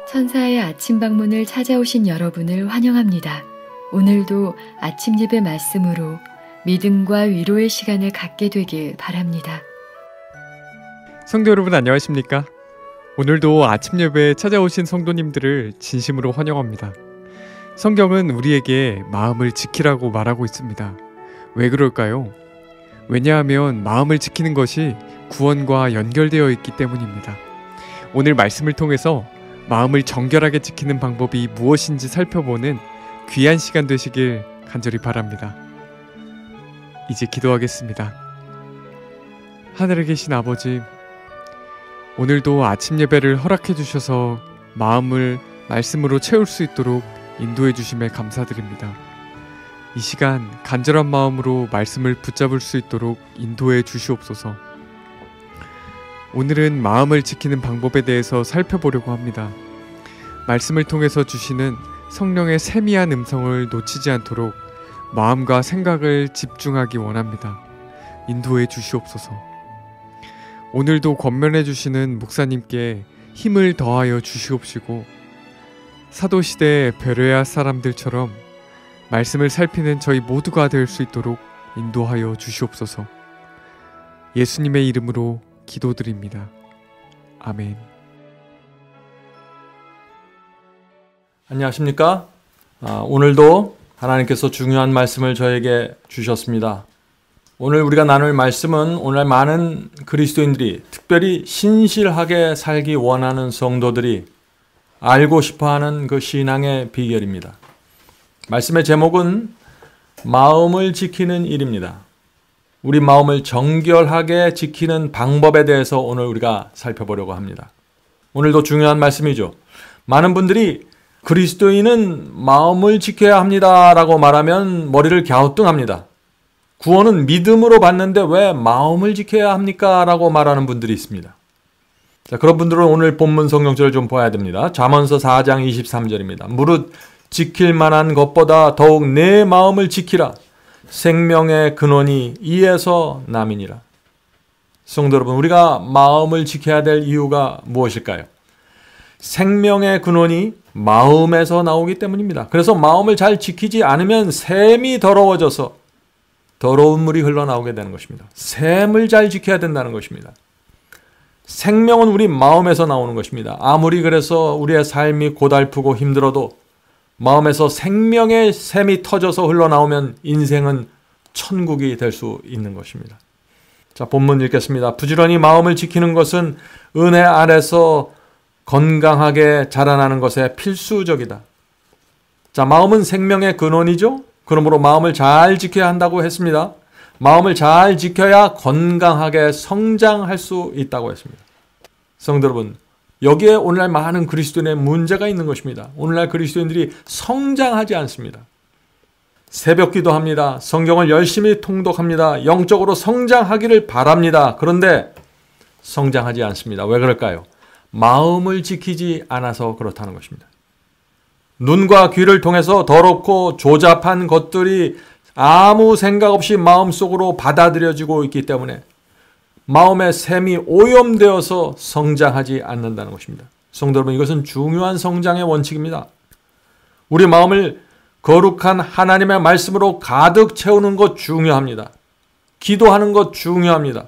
천사의 아침 방문을 찾아오신 여러분을 환영합니다. 오늘도 아침 예배 말씀으로 믿음과 위로의 시간을 갖게 되길 바랍니다. 성도 여러분 안녕하십니까? 오늘도 아침 예배에 찾아오신 성도님들을 진심으로 환영합니다. 성경은 우리에게 마음을 지키라고 말하고 있습니다. 왜 그럴까요? 왜냐하면 마음을 지키는 것이 구원과 연결되어 있기 때문입니다. 오늘 말씀을 통해서 마음을 정결하게 지키는 방법이 무엇인지 살펴보는 귀한 시간 되시길 간절히 바랍니다. 이제 기도하겠습니다. 하늘에 계신 아버지, 오늘도 아침 예배를 허락해 주셔서 마음을 말씀으로 채울 수 있도록 인도해 주심에 감사드립니다. 이 시간 간절한 마음으로 말씀을 붙잡을 수 있도록 인도해 주시옵소서. 오늘은 마음을 지키는 방법에 대해서 살펴보려고 합니다. 말씀을 통해서 주시는 성령의 세미한 음성을 놓치지 않도록 마음과 생각을 집중하기 원합니다. 인도해 주시옵소서. 오늘도 권면해 주시는 목사님께 힘을 더하여 주시옵시고 사도시대 베레아 사람들처럼 말씀을 살피는 저희 모두가 될 수 있도록 인도하여 주시옵소서. 예수님의 이름으로 기도드립니다. 아멘. 안녕하십니까? 오늘도 하나님께서 중요한 말씀을 저에게 주셨습니다. 오늘 우리가 나눌 말씀은 오늘 많은 그리스도인들이, 특별히 신실하게 살기 원하는 성도들이 알고 싶어하는 그 신앙의 비결입니다. 말씀의 제목은 마음을 지키는 일입니다. 우리 마음을 정결하게 지키는 방법에 대해서 오늘 우리가 살펴보려고 합니다. 오늘도 중요한 말씀이죠. 많은 분들이 그리스도인은 마음을 지켜야 합니다 라고 말하면 머리를 갸우뚱합니다. 구원은 믿음으로 받는데 왜 마음을 지켜야 합니까? 라고 말하는 분들이 있습니다. 자, 그런 분들은 오늘 본문 성경절을 좀 봐야 됩니다. 잠언서 4장 23절입니다. 무릇 지킬 만한 것보다 더욱 내 마음을 지키라. 생명의 근원이 이에서 남이니라. 성도 여러분, 우리가 마음을 지켜야 될 이유가 무엇일까요? 생명의 근원이 마음에서 나오기 때문입니다. 그래서 마음을 잘 지키지 않으면 샘이 더러워져서 더러운 물이 흘러나오게 되는 것입니다. 샘을 잘 지켜야 된다는 것입니다. 생명은 우리 마음에서 나오는 것입니다. 아무리 그래서 우리의 삶이 고달프고 힘들어도 마음에서 생명의 샘이 터져서 흘러나오면 인생은 천국이 될 수 있는 것입니다. 자, 본문 읽겠습니다. 부지런히 마음을 지키는 것은 은혜 아래서 건강하게 자라나는 것에 필수적이다. 자, 마음은 생명의 근원이죠. 그러므로 마음을 잘 지켜야 한다고 했습니다. 마음을 잘 지켜야 건강하게 성장할 수 있다고 했습니다. 성도 여러분, 여기에 오늘날 많은 그리스도인의 문제가 있는 것입니다. 오늘날 그리스도인들이 성장하지 않습니다. 새벽 기도합니다. 성경을 열심히 통독합니다. 영적으로 성장하기를 바랍니다. 그런데 성장하지 않습니다. 왜 그럴까요? 마음을 지키지 않아서 그렇다는 것입니다. 눈과 귀를 통해서 더럽고 조잡한 것들이 아무 생각 없이 마음속으로 받아들여지고 있기 때문에 마음의 샘이 오염되어서 성장하지 않는다는 것입니다. 성도 여러분, 이것은 중요한 성장의 원칙입니다. 우리 마음을 거룩한 하나님의 말씀으로 가득 채우는 것 중요합니다. 기도하는 것 중요합니다.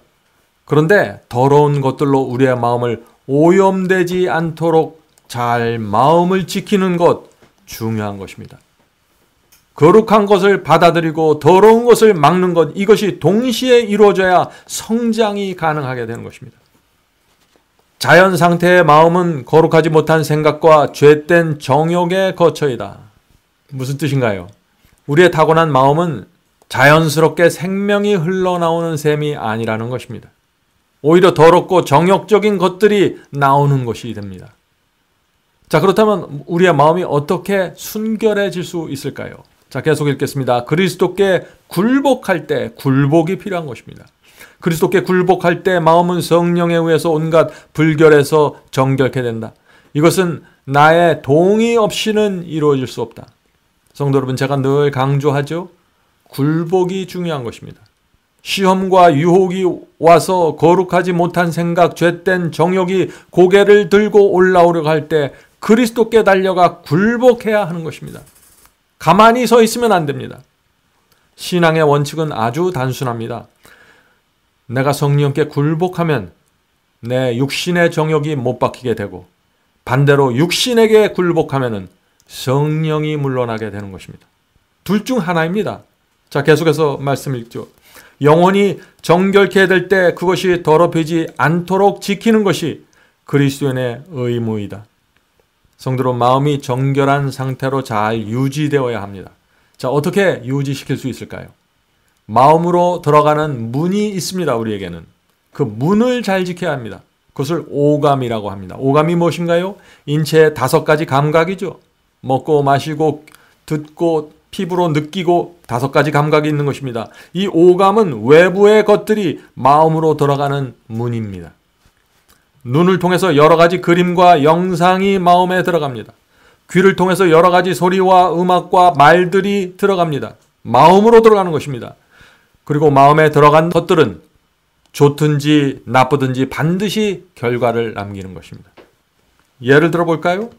그런데 더러운 것들로 우리의 마음을 오염되지 않도록 잘 마음을 지키는 것 중요한 것입니다. 거룩한 것을 받아들이고 더러운 것을 막는 것, 이것이 동시에 이루어져야 성장이 가능하게 되는 것입니다. 자연 상태의 마음은 거룩하지 못한 생각과 죄된 정욕의 거처이다. 무슨 뜻인가요? 우리의 타고난 마음은 자연스럽게 생명이 흘러나오는 셈이 아니라는 것입니다. 오히려 더럽고 정욕적인 것들이 나오는 것이 됩니다. 자, 그렇다면 우리의 마음이 어떻게 순결해질 수 있을까요? 자, 계속 읽겠습니다. 그리스도께 굴복할 때 굴복이 필요한 것입니다. 그리스도께 굴복할 때 마음은 성령에 의해서 온갖 불결에서 정결케 된다. 이것은 나의 동의 없이는 이루어질 수 없다. 성도 여러분, 제가 늘 강조하죠. 굴복이 중요한 것입니다. 시험과 유혹이 와서 거룩하지 못한 생각, 죄된 정욕이 고개를 들고 올라오려고 할 때 그리스도께 달려가 굴복해야 하는 것입니다. 가만히 서 있으면 안 됩니다. 신앙의 원칙은 아주 단순합니다. 내가 성령께 굴복하면 내 육신의 정욕이 못 박히게 되고, 반대로 육신에게 굴복하면 성령이 물러나게 되는 것입니다. 둘 중 하나입니다. 자, 계속해서 말씀 읽죠. 영혼이 정결케 될 때 그것이 더럽히지 않도록 지키는 것이 그리스도인의 의무이다. 성도로 마음이 정결한 상태로 잘 유지되어야 합니다. 자, 어떻게 유지시킬 수 있을까요? 마음으로 들어가는 문이 있습니다. 우리에게는 그 문을 잘 지켜야 합니다. 그것을 오감이라고 합니다. 오감이 무엇인가요? 인체의 5가지 감각이죠. 먹고 마시고 듣고 피부로 느끼고 5가지 감각이 있는 것입니다. 이 오감은 외부의 것들이 마음으로 들어가는 문입니다. 눈을 통해서 여러 가지 그림과 영상이 마음에 들어갑니다. 귀를 통해서 여러 가지 소리와 음악과 말들이 들어갑니다. 마음으로 들어가는 것입니다. 그리고 마음에 들어간 것들은 좋든지 나쁘든지 반드시 결과를 남기는 것입니다. 예를 들어 볼까요?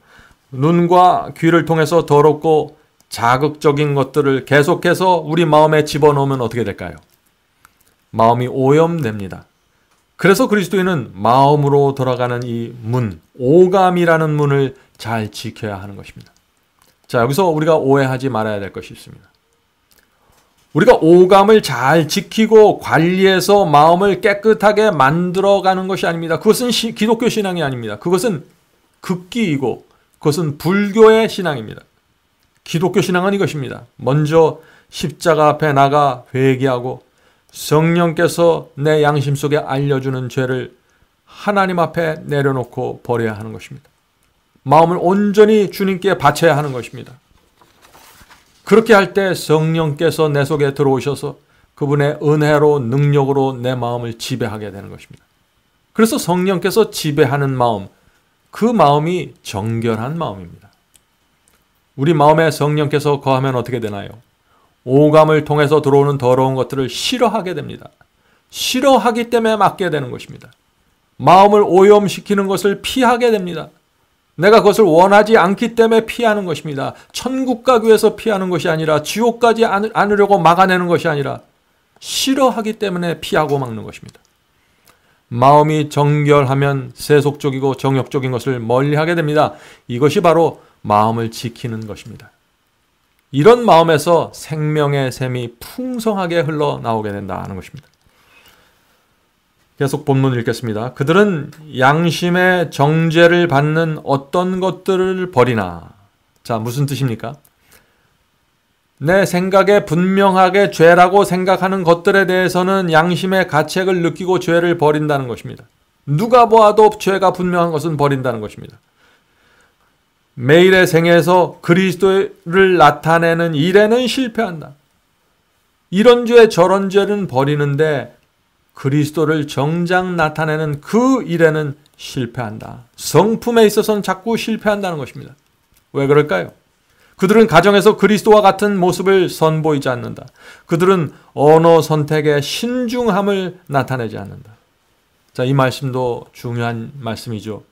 눈과 귀를 통해서 더럽고 자극적인 것들을 계속해서 우리 마음에 집어넣으면 어떻게 될까요? 마음이 오염됩니다. 그래서 그리스도인은 마음으로 들어가는 이 문, 오감이라는 문을 잘 지켜야 하는 것입니다. 자, 여기서 우리가 오해하지 말아야 될 것이 있습니다. 우리가 오감을 잘 지키고 관리해서 마음을 깨끗하게 만들어가는 것이 아닙니다. 그것은 기독교 신앙이 아닙니다. 그것은 극기이고 그것은 불교의 신앙입니다. 기독교 신앙은 이것입니다. 먼저 십자가 앞에 나가 회개하고 성령께서 내 양심 속에 알려주는 죄를 하나님 앞에 내려놓고 버려야 하는 것입니다. 마음을 온전히 주님께 바쳐야 하는 것입니다. 그렇게 할 때 성령께서 내 속에 들어오셔서 그분의 은혜로 능력으로 내 마음을 지배하게 되는 것입니다. 그래서 성령께서 지배하는 마음, 그 마음이 정결한 마음입니다. 우리 마음에 성령께서 거하면 어떻게 되나요? 오감을 통해서 들어오는 더러운 것들을 싫어하게 됩니다. 싫어하기 때문에 맞게 되는 것입니다. 마음을 오염시키는 것을 피하게 됩니다. 내가 그것을 원하지 않기 때문에 피하는 것입니다. 천국 가기 위해서 피하는 것이 아니라 지옥 가지 않으려고 막아내는 것이 아니라 싫어하기 때문에 피하고 막는 것입니다. 마음이 정결하면 세속적이고 정욕적인 것을 멀리하게 됩니다. 이것이 바로 마음을 지키는 것입니다. 이런 마음에서 생명의 샘이 풍성하게 흘러나오게 된다는 것입니다. 계속 본문 읽겠습니다. 그들은 양심의 정죄를 받는 어떤 것들을 버리나. 자, 무슨 뜻입니까? 내 생각에 분명하게 죄라고 생각하는 것들에 대해서는 양심의 가책을 느끼고 죄를 버린다는 것입니다. 누가 보아도 죄가 분명한 것은 버린다는 것입니다. 매일의 생애에서 그리스도를 나타내는 일에는 실패한다. 이런 죄 저런 죄는 버리는데 그리스도를 정작 나타내는 그 일에는 실패한다. 성품에 있어서는 자꾸 실패한다는 것입니다. 왜 그럴까요? 그들은 가정에서 그리스도와 같은 모습을 선보이지 않는다. 그들은 언어 선택의 신중함을 나타내지 않는다. 자, 이 말씀도 중요한 말씀이죠.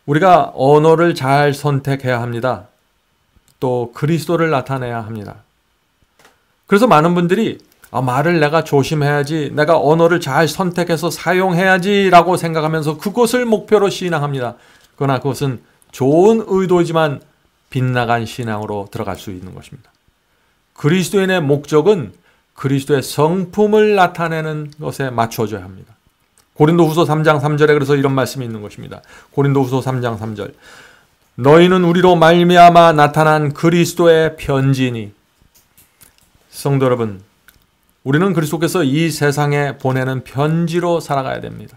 우리가 언어를 잘 선택해야 합니다. 또 그리스도를 나타내야 합니다. 그래서 많은 분들이 말을 내가 조심해야지, 내가 언어를 잘 선택해서 사용해야지 라고 생각하면서 그것을 목표로 신앙합니다. 그러나 그것은 좋은 의도이지만 빗나간 신앙으로 들어갈 수 있는 것입니다. 그리스도인의 목적은 그리스도의 성품을 나타내는 것에 맞춰져야 합니다. 고린도후서 3장 3절에 그래서 이런 말씀이 있는 것입니다. 고린도후서 3장 3절. 너희는 우리로 말미암아 나타난 그리스도의 편지니. 성도 여러분, 우리는 그리스도께서 이 세상에 보내는 편지로 살아가야 됩니다.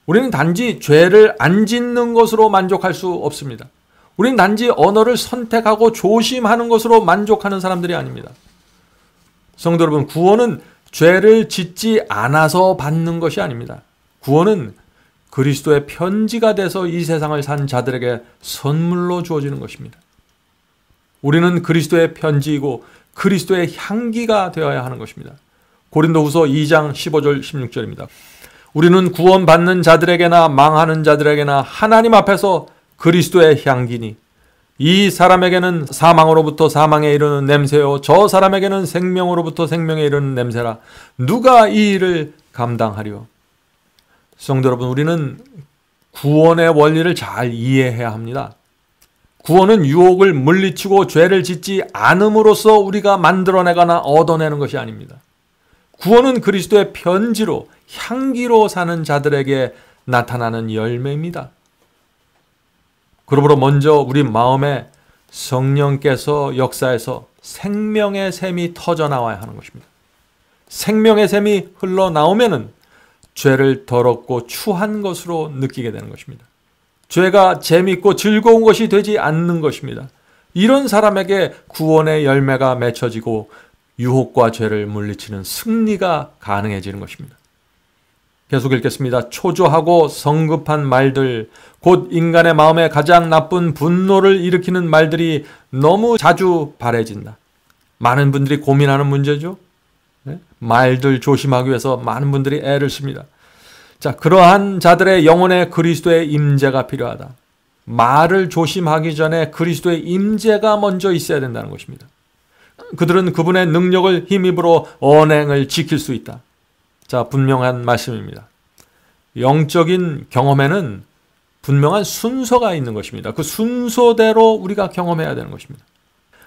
우리는 단지 죄를 안 짓는 것으로 만족할 수 없습니다. 우리는 단지 언어를 선택하고 조심하는 것으로 만족하는 사람들이 아닙니다. 성도 여러분, 구원은 죄를 짓지 않아서 받는 것이 아닙니다. 구원은 그리스도의 편지가 돼서 이 세상을 산 자들에게 선물로 주어지는 것입니다. 우리는 그리스도의 편지이고 그리스도의 향기가 되어야 하는 것입니다. 고린도후서 2장 15절 16절입니다. 우리는 구원받는 자들에게나 망하는 자들에게나 하나님 앞에서 그리스도의 향기니 이 사람에게는 사망으로부터 사망에 이르는 냄새요 저 사람에게는 생명으로부터 생명에 이르는 냄새라. 누가 이 일을 감당하리요? 성도 여러분, 우리는 구원의 원리를 잘 이해해야 합니다. 구원은 유혹을 물리치고 죄를 짓지 않음으로써 우리가 만들어내거나 얻어내는 것이 아닙니다. 구원은 그리스도의 편지로 향기로 사는 자들에게 나타나는 열매입니다. 그러므로 먼저 우리 마음에 성령께서 역사해서 생명의 샘이 터져나와야 하는 것입니다. 생명의 샘이 흘러나오면은 죄를 더럽고 추한 것으로 느끼게 되는 것입니다. 죄가 재밌고 즐거운 것이 되지 않는 것입니다. 이런 사람에게 구원의 열매가 맺혀지고 유혹과 죄를 물리치는 승리가 가능해지는 것입니다. 계속 읽겠습니다. 초조하고 성급한 말들, 곧 인간의 마음에 가장 나쁜 분노를 일으키는 말들이 너무 자주 발해진다. 많은 분들이 고민하는 문제죠. 말들 조심하기 위해서 많은 분들이 애를 씁니다. 자, 그러한 자들의 영혼에 그리스도의 임재가 필요하다. 말을 조심하기 전에 그리스도의 임재가 먼저 있어야 된다는 것입니다. 그들은 그분의 능력을 힘입으로 언행을 지킬 수 있다. 자, 분명한 말씀입니다. 영적인 경험에는 분명한 순서가 있는 것입니다. 그 순서대로 우리가 경험해야 되는 것입니다.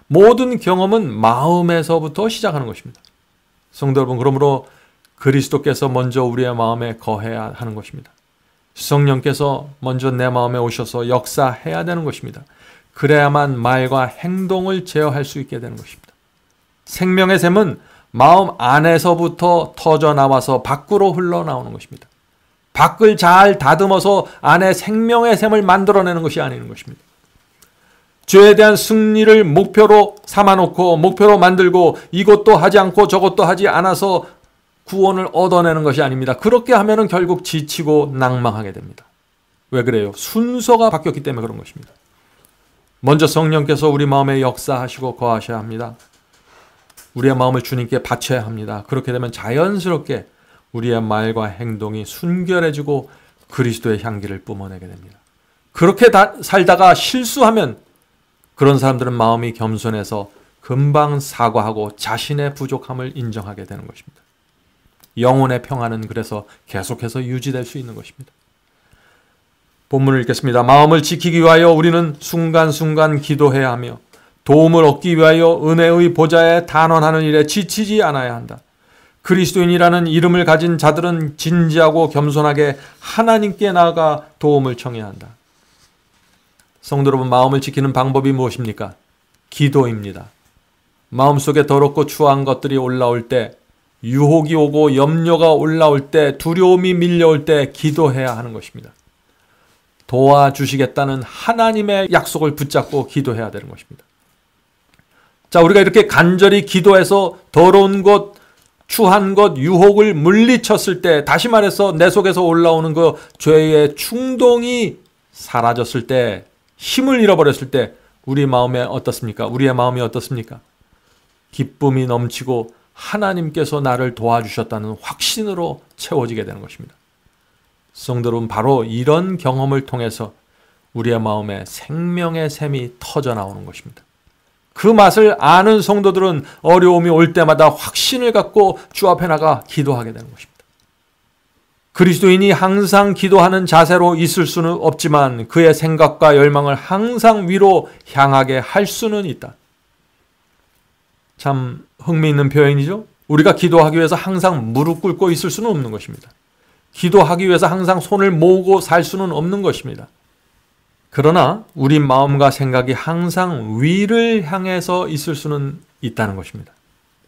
모든 경험은 마음에서부터 시작하는 것입니다. 성도 여러분, 그러므로 그리스도께서 먼저 우리의 마음에 거해야 하는 것입니다. 성령께서 먼저 내 마음에 오셔서 역사해야 되는 것입니다. 그래야만 말과 행동을 제어할 수 있게 되는 것입니다. 생명의 샘은 마음 안에서부터 터져나와서 밖으로 흘러나오는 것입니다. 밖을 잘 다듬어서 안에 생명의 샘을 만들어내는 것이 아닌 것입니다. 죄에 대한 승리를 목표로 삼아놓고 목표로 만들고 이것도 하지 않고 저것도 하지 않아서 구원을 얻어내는 것이 아닙니다. 그렇게 하면 결국 지치고 낭망하게 됩니다. 왜 그래요? 순서가 바뀌었기 때문에 그런 것입니다. 먼저 성령께서 우리 마음에 역사하시고 거하셔야 합니다. 우리의 마음을 주님께 바쳐야 합니다. 그렇게 되면 자연스럽게 우리의 말과 행동이 순결해지고 그리스도의 향기를 뿜어내게 됩니다. 그렇게 살다가 실수하면 그런 사람들은 마음이 겸손해서 금방 사과하고 자신의 부족함을 인정하게 되는 것입니다. 영혼의 평안은 그래서 계속해서 유지될 수 있는 것입니다. 본문을 읽겠습니다. 마음을 지키기 위하여 우리는 순간순간 기도해야 하며 도움을 얻기 위하여 은혜의 보좌에 단원하는 일에 지치지 않아야 한다. 그리스도인이라는 이름을 가진 자들은 진지하고 겸손하게 하나님께 나아가 도움을 청해야 한다. 성도 여러분, 마음을 지키는 방법이 무엇입니까? 기도입니다. 마음속에 더럽고 추한 것들이 올라올 때, 유혹이 오고 염려가 올라올 때, 두려움이 밀려올 때 기도해야 하는 것입니다. 도와주시겠다는 하나님의 약속을 붙잡고 기도해야 되는 것입니다. 자, 우리가 이렇게 간절히 기도해서 더러운 것, 추한 것, 유혹을 물리쳤을 때, 다시 말해서 내 속에서 올라오는 그 죄의 충동이 사라졌을 때, 힘을 잃어버렸을 때 우리 마음에 어떻습니까? 우리의 마음이 어떻습니까? 기쁨이 넘치고 하나님께서 나를 도와주셨다는 확신으로 채워지게 되는 것입니다. 성도 여러분, 바로 이런 경험을 통해서 우리의 마음에 생명의 샘이 터져나오는 것입니다. 그 맛을 아는 성도들은 어려움이 올 때마다 확신을 갖고 주 앞에 나가 기도하게 되는 것입니다. 그리스도인이 항상 기도하는 자세로 있을 수는 없지만 그의 생각과 열망을 항상 위로 향하게 할 수는 있다. 참 흥미있는 표현이죠. 우리가 기도하기 위해서 항상 무릎 꿇고 있을 수는 없는 것입니다. 기도하기 위해서 항상 손을 모으고 살 수는 없는 것입니다. 그러나 우리 마음과 생각이 항상 위를 향해서 있을 수는 있다는 것입니다.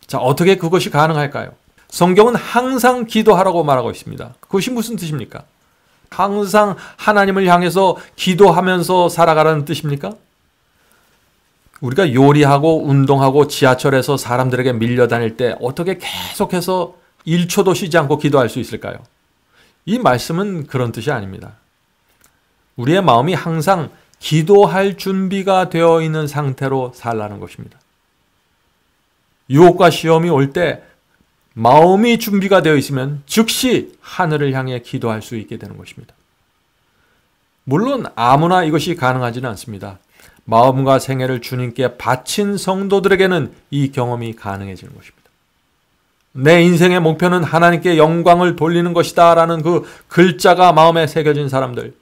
자, 어떻게 그것이 가능할까요? 성경은 항상 기도하라고 말하고 있습니다. 그것이 무슨 뜻입니까? 항상 하나님을 향해서 기도하면서 살아가라는 뜻입니까? 우리가 요리하고 운동하고 지하철에서 사람들에게 밀려다닐 때 어떻게 계속해서 1초도 쉬지 않고 기도할 수 있을까요? 이 말씀은 그런 뜻이 아닙니다. 우리의 마음이 항상 기도할 준비가 되어 있는 상태로 살라는 것입니다. 유혹과 시험이 올 때 마음이 준비가 되어 있으면 즉시 하늘을 향해 기도할 수 있게 되는 것입니다. 물론 아무나 이것이 가능하지는 않습니다. 마음과 생애를 주님께 바친 성도들에게는 이 경험이 가능해지는 것입니다. 내 인생의 목표는 하나님께 영광을 돌리는 것이다 라는 그 글자가 마음에 새겨진 사람들,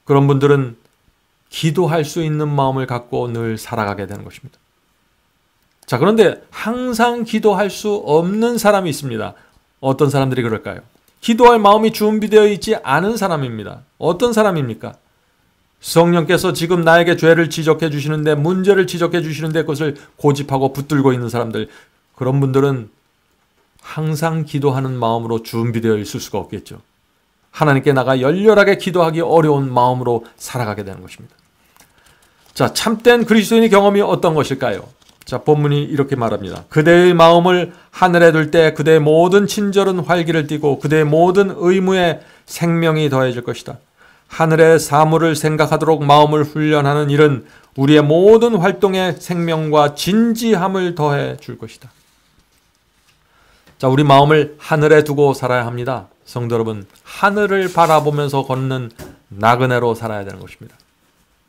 그런 분들은 기도할 수 있는 마음을 갖고 늘 살아가게 되는 것입니다. 자, 그런데 항상 기도할 수 없는 사람이 있습니다. 어떤 사람들이 그럴까요? 기도할 마음이 준비되어 있지 않은 사람입니다. 어떤 사람입니까? 성령께서 지금 나에게 죄를 지적해 주시는데, 문제를 지적해 주시는데 그것을 고집하고 붙들고 있는 사람들, 그런 분들은 항상 기도하는 마음으로 준비되어 있을 수가 없겠죠. 하나님께 나가 열렬하게 기도하기 어려운 마음으로 살아가게 되는 것입니다. 자, 참된 그리스도인의 경험이 어떤 것일까요? 자, 본문이 이렇게 말합니다. 그대의 마음을 하늘에 둘 때 그대의 모든 친절은 활기를 띠고 그대의 모든 의무에 생명이 더해질 것이다. 하늘의 사물을 생각하도록 마음을 훈련하는 일은 우리의 모든 활동에 생명과 진지함을 더해 줄 것이다. 자, 우리 마음을 하늘에 두고 살아야 합니다. 성도 여러분, 하늘을 바라보면서 걷는 나그네로 살아야 되는 것입니다.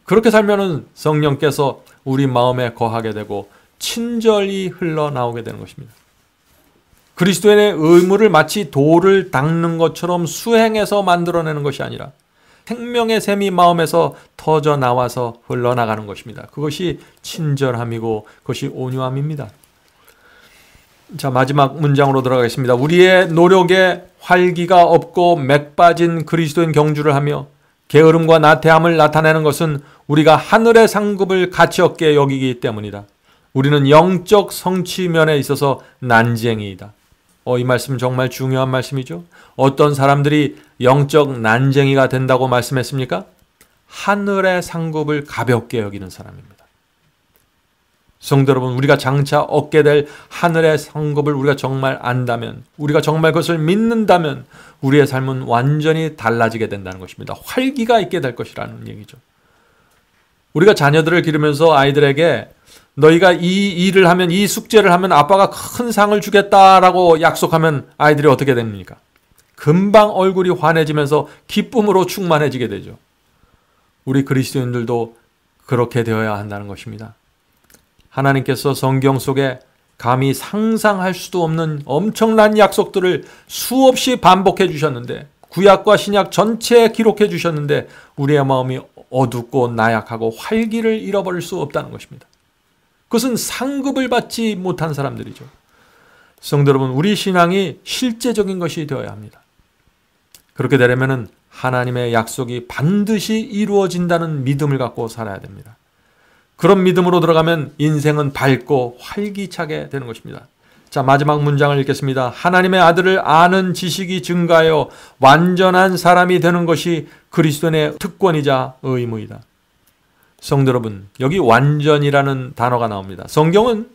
그렇게 살면은 성령께서 우리 마음에 거하게 되고 친절히 흘러나오게 되는 것입니다. 그리스도인의 의무를 마치 돌을 닦는 것처럼 수행해서 만들어내는 것이 아니라 생명의 샘이 마음에서 터져 나와서 흘러나가는 것입니다. 그것이 친절함이고 그것이 온유함입니다. 자, 마지막 문장으로 들어가겠습니다. 우리의 노력에 활기가 없고 맥 빠진 그리스도인 경주를 하며 게으름과 나태함을 나타내는 것은 우리가 하늘의 상급을 가치 없게 여기기 때문이다. 우리는 영적 성취면에 있어서 난쟁이이다. 이 말씀 정말 중요한 말씀이죠. 어떤 사람들이 영적 난쟁이가 된다고 말씀했습니까? 하늘의 상급을 가볍게 여기는 사람입니다. 성도 여러분, 우리가 장차 얻게 될 하늘의 상급을 우리가 정말 안다면, 우리가 정말 그것을 믿는다면 우리의 삶은 완전히 달라지게 된다는 것입니다. 활기가 있게 될 것이라는 얘기죠. 우리가 자녀들을 기르면서 아이들에게 너희가 이 일을 하면, 이 숙제를 하면 아빠가 큰 상을 주겠다라고 약속하면 아이들이 어떻게 됩니까? 금방 얼굴이 환해지면서 기쁨으로 충만해지게 되죠. 우리 그리스도인들도 그렇게 되어야 한다는 것입니다. 하나님께서 성경 속에 감히 상상할 수도 없는 엄청난 약속들을 수없이 반복해 주셨는데, 구약과 신약 전체에 기록해 주셨는데 우리의 마음이 어둡고 나약하고 활기를 잃어버릴 수 없다는 것입니다. 그것은 상급을 받지 못한 사람들이죠. 성도 여러분, 우리 신앙이 실제적인 것이 되어야 합니다. 그렇게 되려면 하나님의 약속이 반드시 이루어진다는 믿음을 갖고 살아야 됩니다. 그런 믿음으로 들어가면 인생은 밝고 활기차게 되는 것입니다. 자, 마지막 문장을 읽겠습니다. 하나님의 아들을 아는 지식이 증가하여 완전한 사람이 되는 것이 그리스도인의 특권이자 의무이다. 성도 여러분, 여기 완전이라는 단어가 나옵니다. 성경은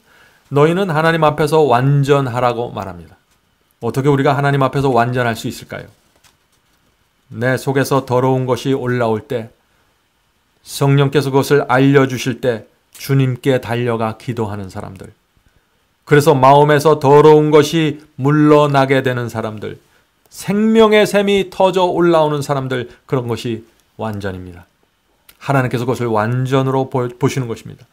너희는 하나님 앞에서 완전하라고 말합니다. 어떻게 우리가 하나님 앞에서 완전할 수 있을까요? 내 속에서 더러운 것이 올라올 때, 성령께서 그것을 알려주실 때 주님께 달려가 기도하는 사람들, 그래서 마음에서 더러운 것이 물러나게 되는 사람들, 생명의 샘이 터져 올라오는 사람들, 그런 것이 완전입니다. 하나님께서 그것을 완전으로 보시는 것입니다.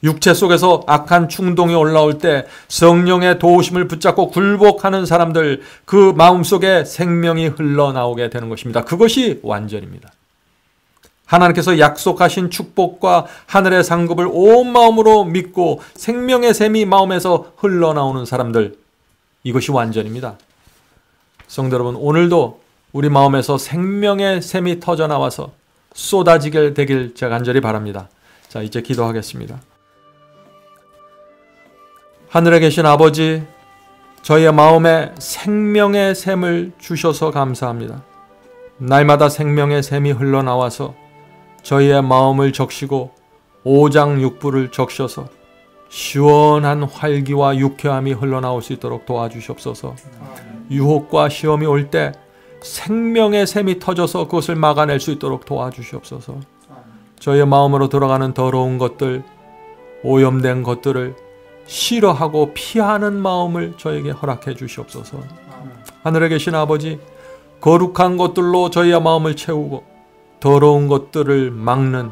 육체 속에서 악한 충동이 올라올 때 성령의 도우심을 붙잡고 굴복하는 사람들, 그 마음속에 생명이 흘러나오게 되는 것입니다. 그것이 완전입니다. 하나님께서 약속하신 축복과 하늘의 상급을 온 마음으로 믿고 생명의 샘이 마음에서 흘러나오는 사람들, 이것이 완전입니다. 성도 여러분, 오늘도 우리 마음에서 생명의 샘이 터져나와서 쏟아지게 되길 제가 간절히 바랍니다. 자, 이제 기도하겠습니다. 하늘에 계신 아버지, 저희의 마음에 생명의 샘을 주셔서 감사합니다. 날마다 생명의 샘이 흘러나와서 저희의 마음을 적시고 오장육부를 적셔서 시원한 활기와 유쾌함이 흘러나올 수 있도록 도와주시옵소서. 유혹과 시험이 올 때 생명의 샘이 터져서 그것을 막아낼 수 있도록 도와주시옵소서. 저희의 마음으로 들어가는 더러운 것들, 오염된 것들을 싫어하고 피하는 마음을 저에게 허락해 주시옵소서. 하늘에 계신 아버지, 거룩한 것들로 저희의 마음을 채우고 더러운 것들을 막는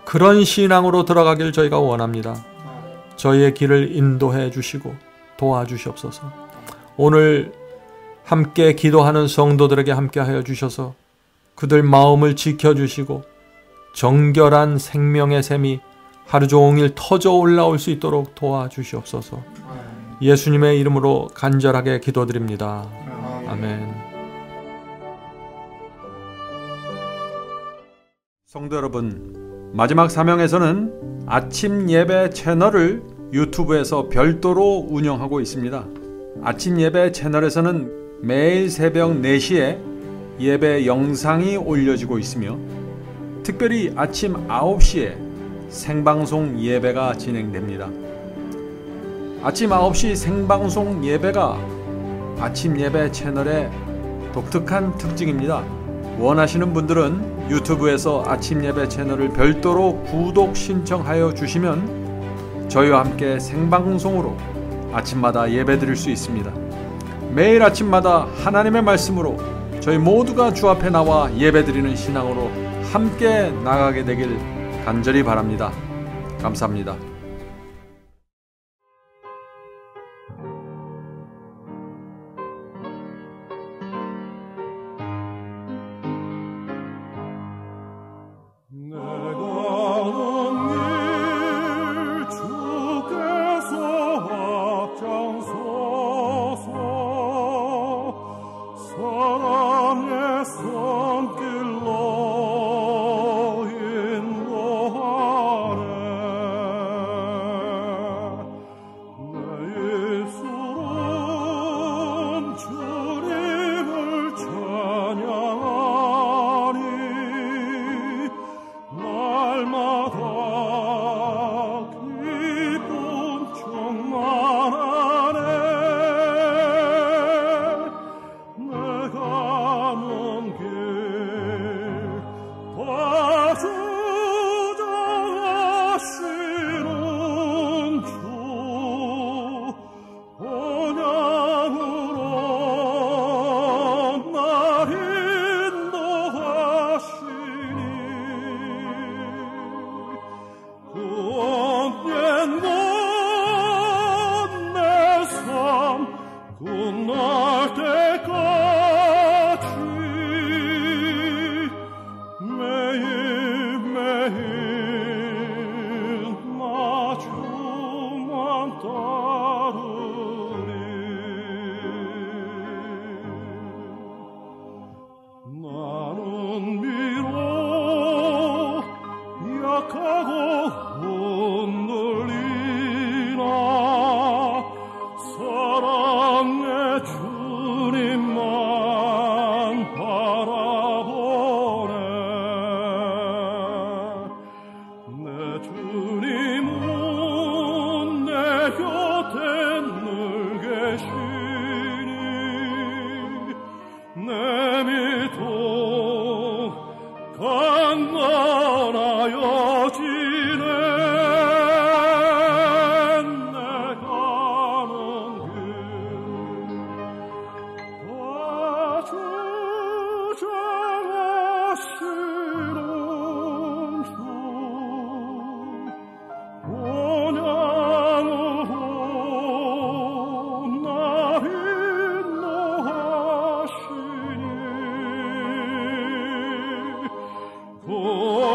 그런 신앙으로 들어가길 저희가 원합니다. 저희의 길을 인도해 주시고 도와주시옵소서. 오늘 함께 기도하는 성도들에게 함께하여 주셔서 그들 마음을 지켜주시고 정결한 생명의 샘이 하루 종일 터져 올라올 수 있도록 도와주시옵소서. 예수님의 이름으로 간절하게 기도드립니다. 아멘. 성도 여러분, 마지막 사명에서는 아침 예배 채널을 유튜브에서 별도로 운영하고 있습니다. 아침 예배 채널에서는 매일 새벽 4시에 예배 영상이 올려지고 있으며 특별히 아침 9시에 생방송 예배가 진행됩니다. 아침 9시 생방송 예배가 아침 예배 채널의 독특한 특징입니다. 원하시는 분들은 유튜브에서 아침 예배 채널을 별도로 구독 신청하여 주시면 저희와 함께 생방송으로 아침마다 예배 드릴 수 있습니다. 매일 아침마다 하나님의 말씀으로 저희 모두가 주 앞에 나와 예배 드리는 신앙으로 함께 나가게 되길 간절히 바랍니다. 감사합니다. Oh